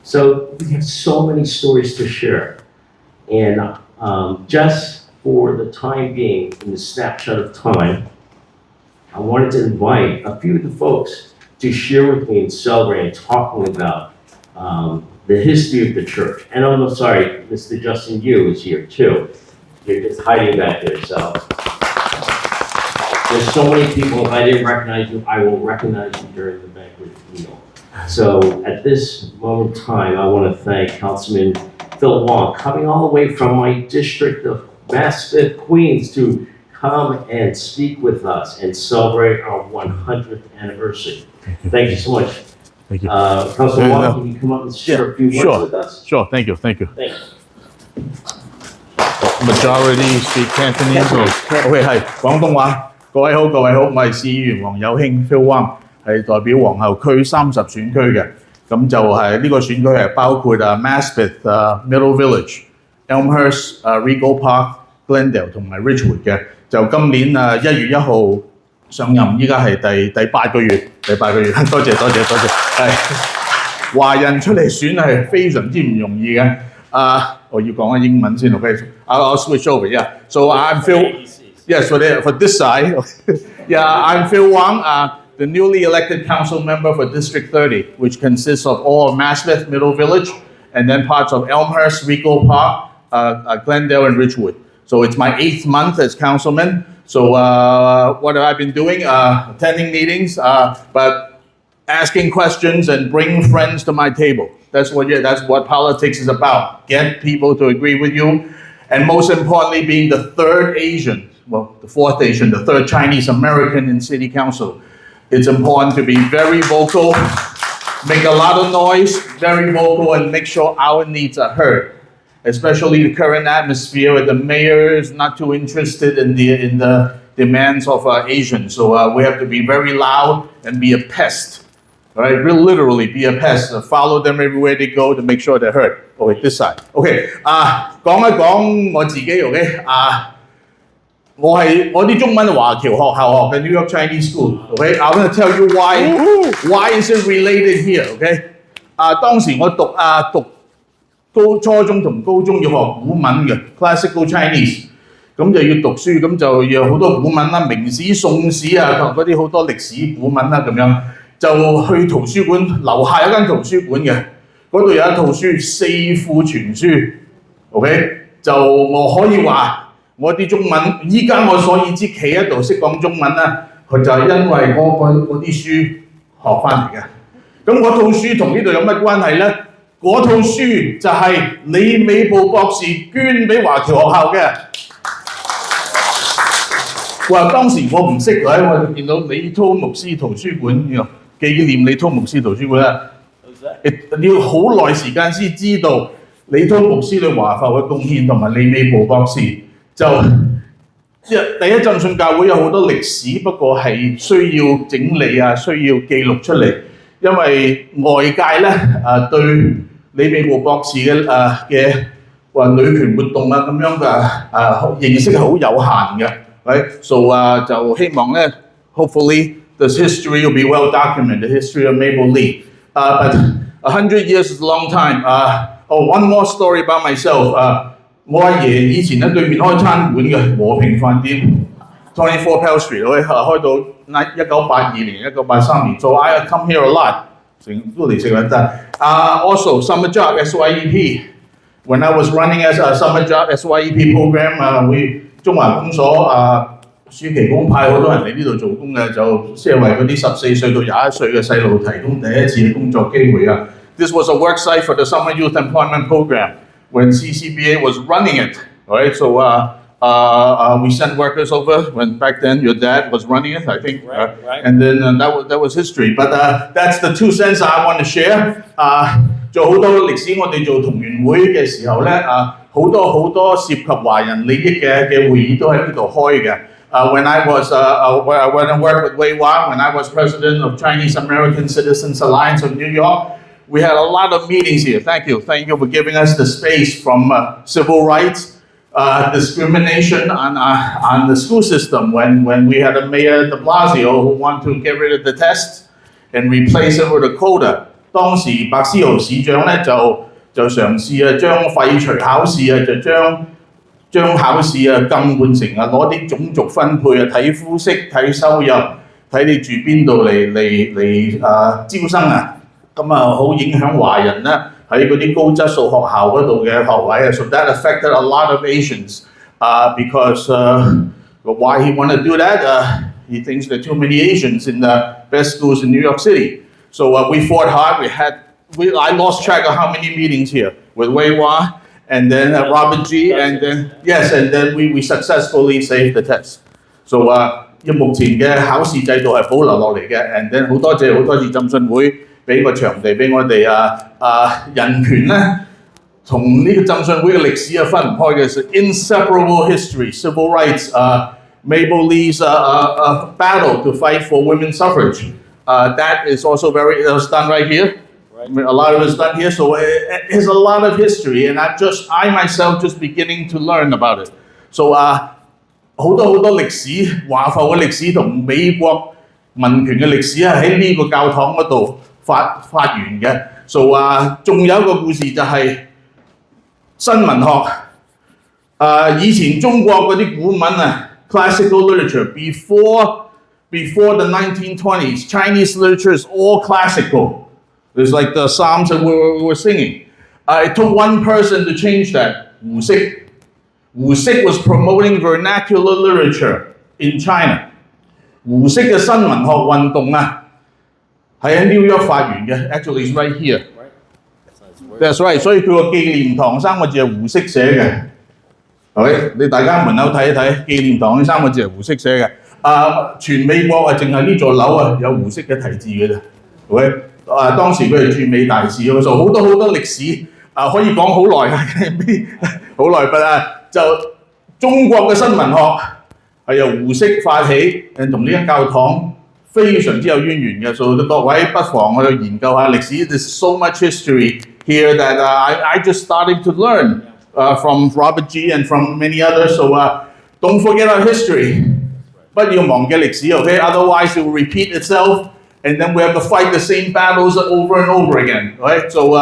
So we have so many stories to share. And just for the time being, in the snapshot of time, I wanted to invite a few of the folks to share with me and celebrate and talking about the history of the church. And I'm sorry, Mr. Justin Yu is here too. You're just hiding back there, so. There's so many people, if I didn't recognize you, I will recognize you during the banquet meal. So at this moment in time, I want to thank Councilman Phil Wong, coming all the way from my district of Maspeth, Queens, to come and speak with us and celebrate our 100th anniversary. Thank you so much. Thank you. Councilman Wong, can you come up and share a few words with us? Sure. Thank you. Thank you. Majority speak Cantonese. OK 係廣東話。各位好，我係市議員黃有興 Phil Wong， 係代表皇后區30選區嘅。咁就係呢個選區係包括Maspeth、Middle Village、Elmhurst、Regal Park、Glendale 同埋 Ridgewood 嘅。就今年1月1號上任，依家係第8個月，多謝。係華人出嚟選係非常之唔容易嘅。我要講下英文先 ，OK？I'll switch over. Yeah. So I'm Phil. Yes, for this side. Yeah, I'm Phil Wong, the newly elected council member for District 30, which consists of all of Maspeth, Middle Village, and then parts of Elmhurst, Regal Park, Glendale, and Ridgewood. So it's my 8th month as councilman. So what have I been doing? Attending meetings, but asking questions and bringing friends to my table. That's what politics is about. Get people to agree with you. And most importantly, being the third Asian, well, the fourth Asian, the third Chinese American in City Council. It's important to be very vocal, make a lot of noise, very vocal, and make sure our needs are heard. Especially the current atmosphere where the mayor is not too interested in the demands of Asians. So we have to be very loud and be a pest. All right, real literally be a pest. Follow them everywhere they go to make sure they're heard. Okay, this side. Okay, 講一講我自己 OK 我啲中文華僑學校學嘅 New York Chinese School。OK， I want to tell you why is it related here。OK， 當時我讀初中同高中要學古文嘅 Classical Chinese， 咁就要讀書，咁就要好多古文啦，明史、宋史啊，同嗰啲好多歷史古文啦咁樣。就去圖書館，樓下有間圖書館嘅，嗰度有一套書《四庫全書》，OK， 就我可以話我啲中文，依家我所以知企喺度識講中文咧，佢就係因為嗰啲書學翻嚟嘅。咁嗰套書同呢度有乜關係咧？嗰套書就係李美步博士捐俾華僑學校嘅。哇！當時我唔識佢，我就見到李濤牧師圖書館紀念李濤牧師圖書館啦。要好耐時間先知道李濤牧師對華埠嘅貢獻同埋李美步博士。就第一浸信教會有好多歷史，不過係需要整理需要記錄出嚟，因為外界咧對李美步博士嘅話女權活動咁樣嘅認識係好有限嘅。Right? So 就希望咧 hopefully this history will be well documented, the history of Mabel Lee. But 100 years is a long time. One more story about myself. 我阿爺以前咧對面開餐館嘅和平飯店24 Pell Street， 開到1982年、1983年。So I come here a lot， 都嚟食緊得。Also summer job SYEP. When I was running as a summer job SYEP program， we 中華公所暑期工派好多人嚟呢度做工嘅，就即係為嗰啲14歲到21歲嘅細路提供第一次嘅工作機會啊。This was a work site for the Summer Youth Employment Program when CCBA was running it. All right, so we sent workers over when back then your dad was running it, I think. Right. And then that was history. But that's the 2 cents I want to share. 做好多歷史，我哋做同源會嘅時候咧，好多涉及華人利益嘅會議都喺呢度開嘅。When I worked with Wei Wang, when I was president of Chinese American Citizens Alliance of New York, we had a lot of meetings here. Thank you for giving us the space from civil rights, discrimination on the school system. When we had a mayor de Blasio who wanted to get rid of the tests and replace it with a quota. 當時白思豪市長咧就嘗試啊將廢除考試啊，就將考試啊更換成啊攞啲種族分配啊，睇膚色、睇收入、睇你住邊度嚟招生啊，咁啊好影響華人咧喺嗰啲高質素學校嗰度嘅學位啊。So that affected a lot of Asians because why he wanted to do that? He thinks there are too many Asians in the best schools in New York City. So we fought hard. I lost track of how many meetings here with Wei Hua and then Robert G. And then we successfully saved the test. So 目前嘅考試制度係保留落嚟嘅。And then 好多謝浸信會俾個場地俾我哋人權咧。同呢個浸信會嘅歷史分唔開嘅，係 inseparable history, civil rights, Mabel Lee's battle to fight for women's suffrage. That is also that was done right here. Right. A lot of it is done here, so it's a lot of history, and I myself just beginning to learn about it. So 好多歷史，華埠嘅歷史同美國民權嘅歷史係喺呢個教堂嗰度發源嘅。So 仲有一個故事就係、新文學，以前中國嗰啲古文啊 ，classical literature before the 1920s, Chinese literature is all classical. It's like the psalms that we were singing. It took one person to change that. Wu Xi. Wu Xi was promoting vernacular literature in China. 胡適嘅新文學運動啊，係喺 New York 發源嘅 ，actually is right here. That's right， 所以佢個紀念堂3個字係胡適寫嘅。OK， 你大家門口睇一睇，紀念堂呢3個字係胡適寫嘅。全美國淨係呢座樓有胡適嘅題字嘅啫。OK， 當時佢係駐美大使，所以好多歷史可以講好耐好耐不就中國嘅新文學係由胡適發起，同呢間教堂非常之有淵源嘅，所以各位不妨去研究下歷史。There's so much history here that I just started to learn from Robert G. and from many others. So don't forget our history. 不要忘記歷史 ，OK? Otherwise it will repeat itself, and then we have to fight the same battles over and over again. Right? So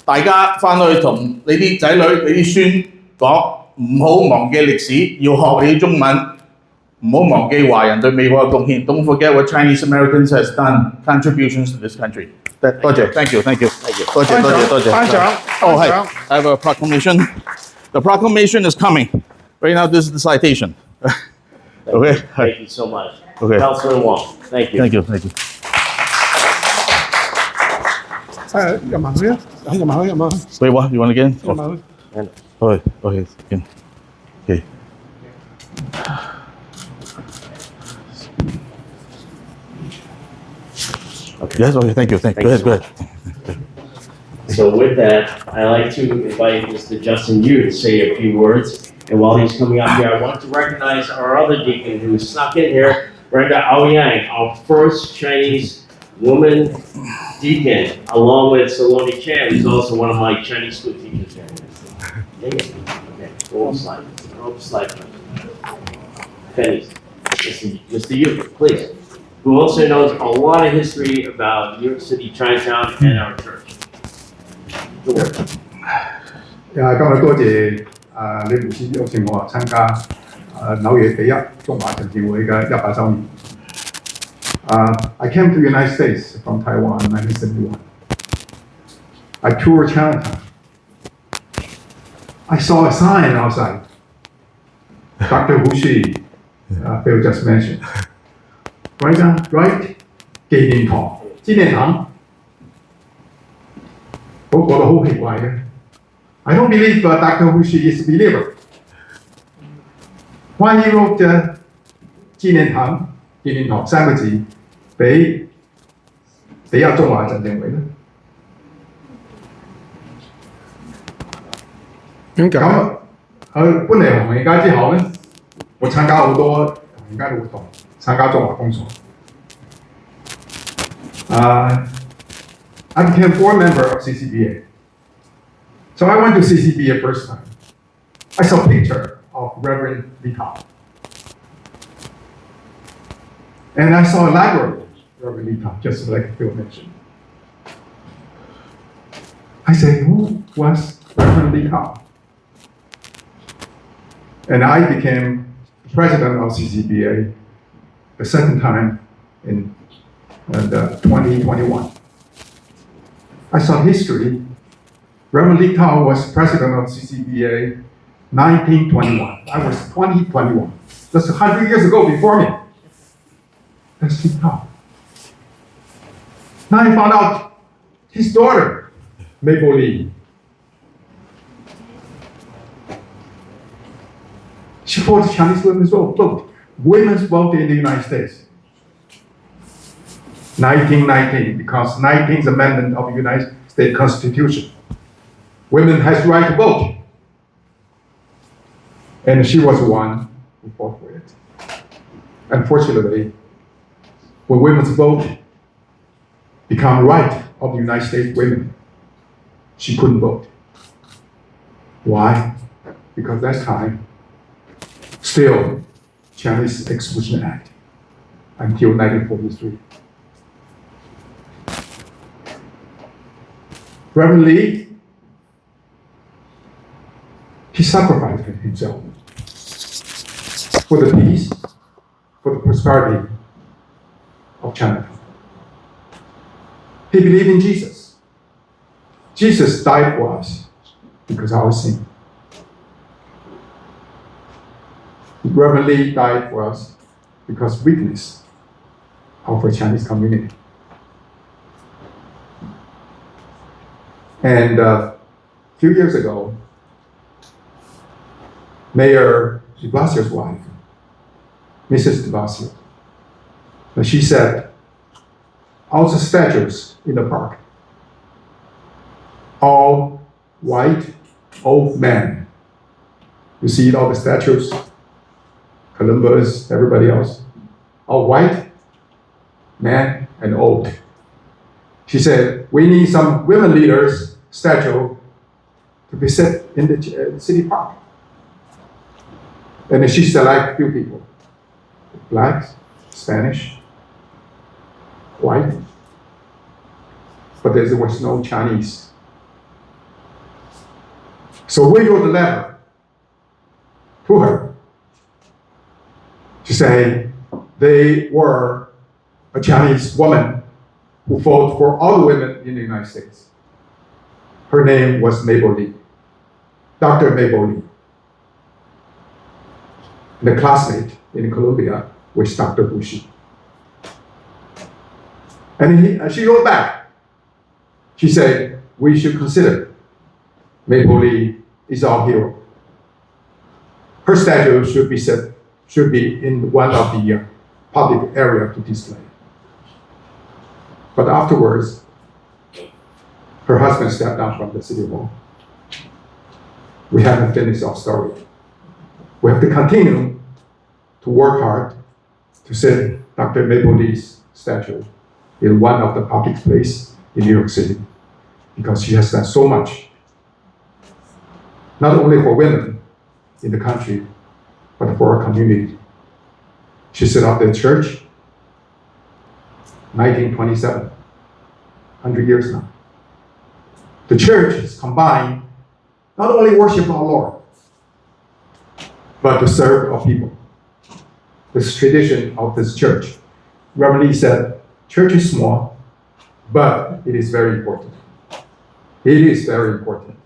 大家翻去同你啲仔女、你啲孫講，唔好忘記歷史，要學你中文，唔好忘記華人對美國嘅貢獻。Don't forget what Chinese Americans has done contributions to this country. 多謝 ，thank you，多謝。班長，Oh, hi. I have a proclamation. The proclamation is coming. Right now, this is the citation. Okay. Thank you so much. Okay. Councilman Wong, thank you. Thank you. 入埋去啊！入埋去。Wait, what? You want again? 入埋去。Okay. Again. Okay. Okay. Yes. Okay. Thank you. Go ahead. So with that, I'd like to invite Mr. Justin Yu to say a few words. And while he's coming up here, I want to recognize our other deacon who snuck in here, Brenda Aoyang, our first Chinese woman deacon, along with Saloni Chan, who's also one of my Chinese school teachers here. Okay, roll slide. Pennies. Mr. Yu, please. Who also knows a lot of history about New York City, Chinatown, and our church. 今日多謝李牧師邀請我參加紐約第一中華陳建會嘅100週年。I came to the United States from Taiwan in 1971. I toured Chinatown. I saw a sign outside. Dr. Hu Xi, Phil just mentioned. Right? 紀念堂。我覺得好奇怪嘅。I don't believe Dr. Hu Xi is a believer. Why he wrote 紀念堂3個字俾中華陳定偉呢？點解？咁搬嚟紅磡街之後呢，我參加好多紅磡街嘅活動，參加中華工所。I became a board member of CCBA. So I went to CCBA first time. I saw a picture of Reverend Li Tao. And I saw a library of Reverend Li Tao, just like Phil mentioned. I said, who was Reverend Lee Kao? And I became president of CCBA the second time in 2021. I saw history. Reverend Lee Kao was president of CCBA 1921. I was 2021. That's 100 years ago before me. That's Lee Kao. Now I found out his daughter, Mabel Lee. She fought the Chinese women's vote. Women's vote in the United States. 1919, because 19th Amendment of the United States Constitution. Women has the right to vote. And she was the one who fought for it. Unfortunately, when women's vote become right of the United States women, she couldn't vote. Why? Because that time, still, Chinese Exclusion Act until 1943. Reverend Lee, he sacrificed himself for the peace, for the prosperity of China. He believed in Jesus. Jesus died for us because of our sin. Reverend Lee died for us because weakness of the Chinese community. And a few years ago, Mayor de Blasio's wife, Mrs. de Blasio, she said, all the statues in the park, all white old men. You see all the statues, Columbus, everybody else, all white men and old. She said, we need some women leaders statue to be set in the city park. And then she selected a few people, blacks, Spanish, white, but there was no Chinese. So we wrote a letter to her to say they were a Chinese woman who fought for all the women in the United States. Her name was Mabel Lee, Dr. Mabel Lee. The classmate in Columbia was Dr. Bushi. And she wrote back. She said, we should consider Mabel Lee is our hero. Her statue should be in one of the public area to display. But afterwards, her husband stepped down from the city hall. We haven't finished our story. We have to continue to work hard to set Dr. Mabel Lee's statue in one of the public places in New York City, because she has done so much, not only for women in the country, but for our community. She set up the church, 1927, 100 years now. The church is combined, not only worship our Lord, but to serve our people. This tradition of this church. Reverend Lee said, church is small, but it is very important. It is very important.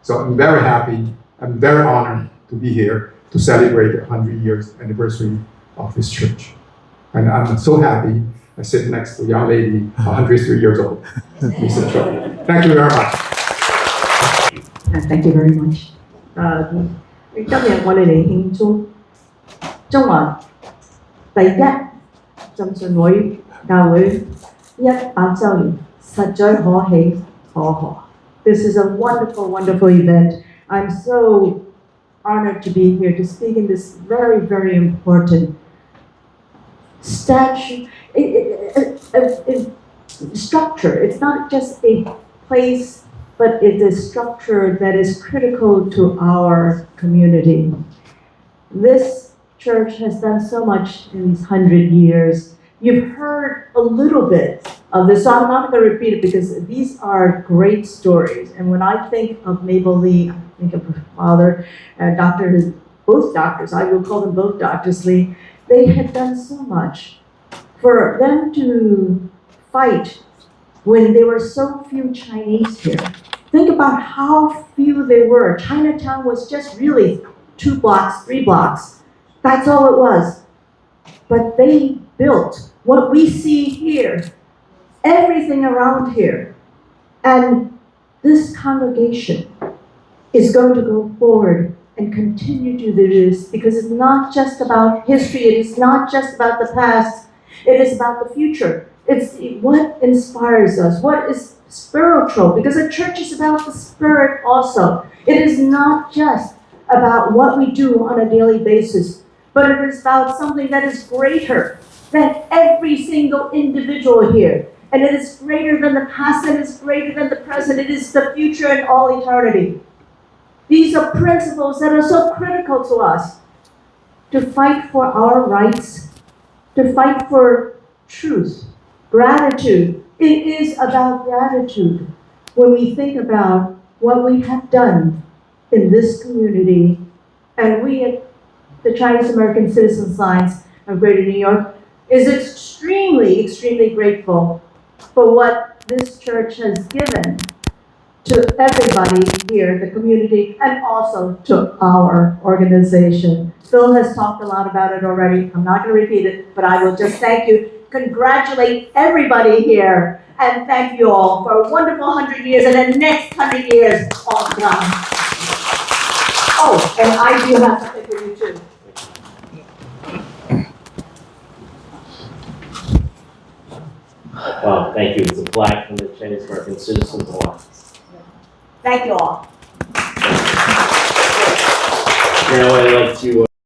So I'm very happy, I'm very honored to be here to celebrate the 100 years anniversary of this church. And I'm so happy I sit next to a young lady, 103 years old, Lisa Choi. Thank you very much. Thank you very much. 今日我哋嚟慶祝中華第一浸信會教會100週年，實在可喜可賀。This is a wonderful, wonderful event. I'm so honored to be here to speak in this very, very important structure. It's not just a place, but it's a structure that is critical to our community. This church has done so much in these 100 years. You've heard a little bit of this. So I'm not going to repeat it because these are great stories. And when I think of Mabel Lee, I think of her father, both doctors, I will call them both Doctors Lee. They had done so much. For them to fight when there were so few Chinese here. Think about how few they were. Chinatown was just really 2 blocks, 3 blocks. That's all it was. But they built what we see here, everything around here. And this congregation is going to go forward and continue to do this because it's not just about history, it is not just about the past, it is about the future. It's what inspires us, what is spiritual, because a church is about the spirit also. It is not just about what we do on a daily basis, but it is about something that is greater than every single individual here. And it is greater than the past, it is greater than the present, it is the future and all eternity. These are principles that are so critical to us to fight for our rights, to fight for truth, gratitude. It is about gratitude when we think about what we have done in this community. And we at the Chinese American Citizens Alliance of Greater New York is extremely, extremely grateful for what this church has given to everybody here, the community, and also to our organization. Phil has talked a lot about it already. I'm not going to repeat it, but I will just thank you, congratulate everybody here, and thank you all for a wonderful 100 years and the next 100 years all to come. Oh, and I do have something for you too. Wow, thank you. It's a plaque from the Chinese American Citizens Alliance. Thank you all. Now I'd like to